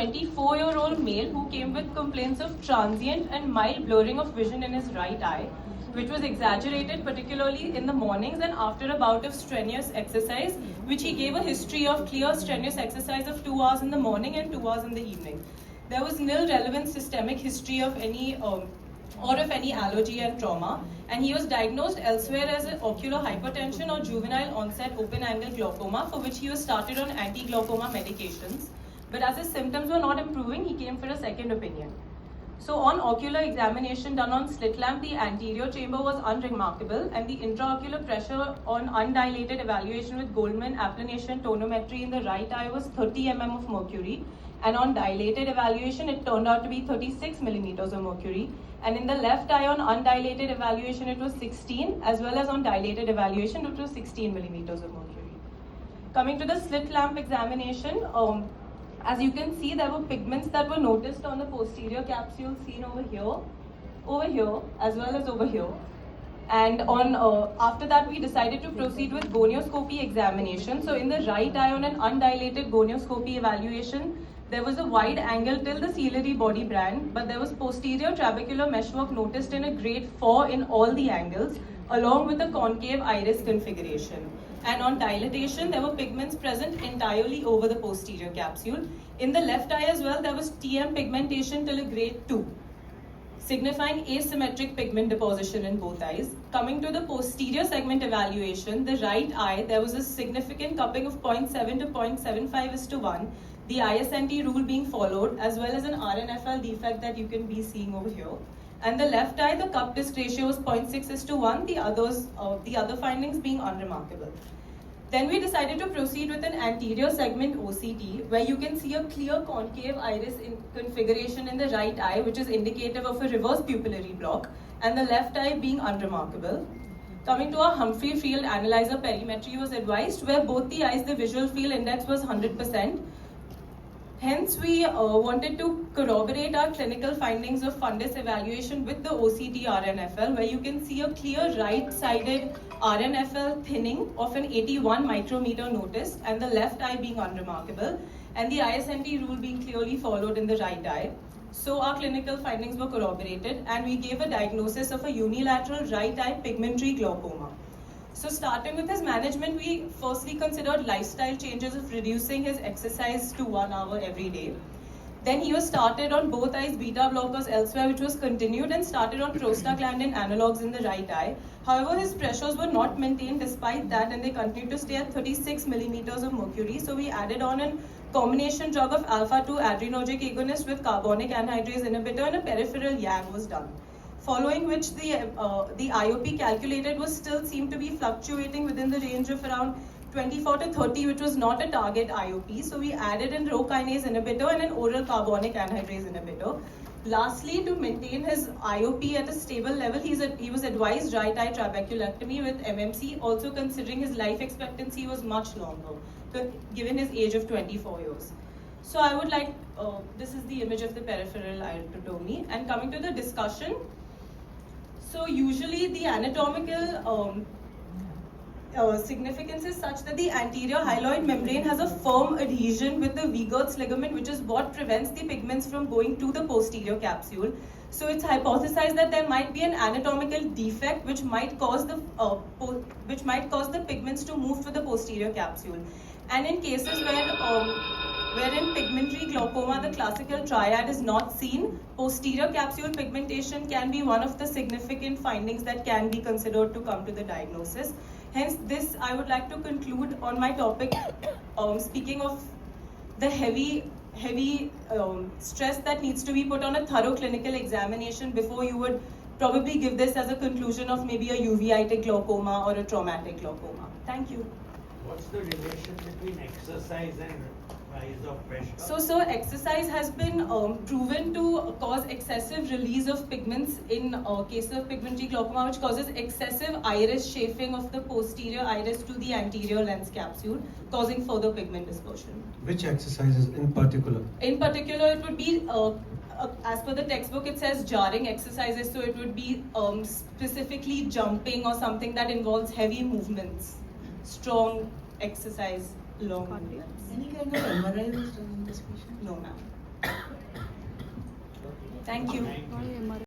24-year-old male who came with complaints of transient and mild blurring of vision in his right eye, which was exaggerated particularly in the mornings and after a bout of strenuous exercise, which he gave a history of clear strenuous exercise of 2 hours in the morning and 2 hours in the evening. There was nil relevant systemic history of any or of any allergy and trauma, and he was diagnosed elsewhere as an ocular hypertension or juvenile onset open-angle glaucoma, for which he was started on anti-glaucoma medications. But as his symptoms were not improving, he came for a second opinion. So on ocular examination done on slit lamp, the anterior chamber was unremarkable, and the intraocular pressure on undilated evaluation with Goldman applanation tonometry in the right eye was 30 mm of mercury, and on dilated evaluation it turned out to be 36 millimeters of mercury, and in the left eye on undilated evaluation it was 16, as well as on dilated evaluation it was 16 millimeters of mercury. Coming to the slit lamp examination, as you can see, there were pigments that were noticed on the posterior capsule seen over here, as well as over here. And after that, we decided to proceed with gonioscopy examination. So in the right eye on an undilated gonioscopy evaluation, there was a wide angle till the ciliary body band, but there was posterior trabecular meshwork noticed in a grade 4 in all the angles, along with a concave iris configuration. And on dilatation, there were pigments present entirely over the posterior capsule. In the left eye as well, there was TM pigmentation till a grade 2, signifying asymmetric pigment deposition in both eyes. Coming to the posterior segment evaluation, the right eye, there was a significant cupping of 0.7 to 0.75:1, the ISNT rule being followed, as well as an RNFL defect that you can be seeing over here. And the left eye, the cup disc ratio was 0.6:1, the other findings being unremarkable. Then we decided to proceed with an anterior segment OCT, where you can see a clear concave iris configuration in the right eye, which is indicative of a reverse pupillary block, and the left eye being unremarkable. Coming to our Humphrey field analyzer perimetry was advised, where both the eyes, the visual field index was 100%. Hence, we wanted to corroborate our clinical findings of fundus evaluation with the OCT RNFL, where you can see a clear right-sided RNFL thinning of an 81 micrometer noticed, and the left eye being unremarkable, and the ISNT rule being clearly followed in the right eye. So our clinical findings were corroborated, and we gave a diagnosis of a unilateral right eye pigmentary glaucoma. So starting with his management, we firstly considered lifestyle changes of reducing his exercise to 1 hour every day. Then he was started on both eyes beta blockers elsewhere, which was continued, and started on prostaglandin analogs in the right eye. However, his pressures were not maintained despite that, and they continued to stay at 36 millimeters of mercury. So we added on a combination drug of alpha-2 adrenergic agonist with carbonic anhydrase inhibitor, and a peripheral YAG was done. Following which the IOP calculated was still seemed to be fluctuating within the range of around 24 to 30, which was not a target IOP. So we added in Rho kinase inhibitor and an oral carbonic anhydrase inhibitor. Lastly, to maintain his IOP at a stable level, he was advised right eye trabeculectomy with MMC, also considering his life expectancy was much longer, given his age of 24 years. So I would like, this is the image of the peripheral iridotomy. And coming to the discussion, so usually the anatomical significance is such that the anterior hyaloid membrane has a firm adhesion with the Wegert's ligament, which is what prevents the pigments from going to the posterior capsule. So it's hypothesized that there might be an anatomical defect which might cause the pigments to move to the posterior capsule. And in cases wherein pigmentary glaucoma, the classical triad, is not seen, posterior capsule pigmentation can be one of the significant findings that can be considered to come to the diagnosis. Hence, this I would like to conclude on my topic, speaking of the heavy stress that needs to be put on a thorough clinical examination before you would probably give this as a conclusion of maybe a uveitic glaucoma or a traumatic glaucoma. Thank you. What's the relation between exercise and rise of pressure? So exercise has been proven to cause excessive release of pigments in case of pigmentary glaucoma, which causes excessive iris chafing of the posterior iris to the anterior lens capsule, causing further pigment dispersion. Which exercises in particular? In particular, it would be, as per the textbook, it says jarring exercises, so it would be specifically jumping or something that involves heavy movements, strong exercise, long movements. Any kind of MRI was done in this patient? No, ma'am. Thank you. Thank you.